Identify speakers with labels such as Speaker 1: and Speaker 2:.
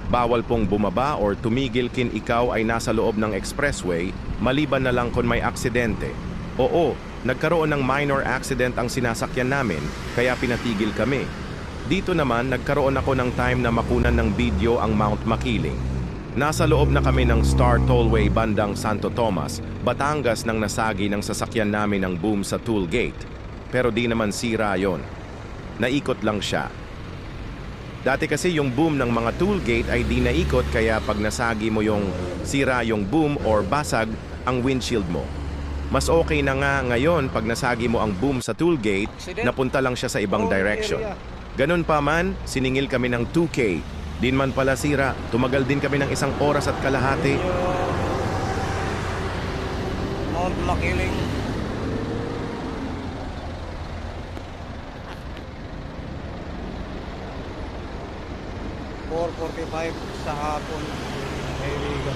Speaker 1: Bawal pong bumaba or tumigil kin ikaw ay nasa loob ng expressway, maliban na lang kung may aksidente. Oo, nagkaroon ng minor accident ang sinasakyan namin, kaya pinatigil kami. Dito naman, nagkaroon ako ng time na makunan ng video ang Mount Makiling. Nasa loob na kami ng Star Tollway bandang Santo Tomas, Batangas nang nasagi ng sasakyan namin ang boom sa toll gate. Pero di naman sira yon. Naikot lang siya. Dati kasi yung boom ng mga toll gate ay di naikot kaya pag nasagi mo yung sira yung boom or basag ang windshield mo. Mas okay na nga ngayon pag nasagi mo ang boom sa toll gate, napunta lang siya sa ibang direction. Ganun pa man, siningil kami ng 2K. Din man pala sira, tumagal din kami ng 1 oras at kalahati.
Speaker 2: Mount Makiling. (4:45 sa hapon, kaibigan.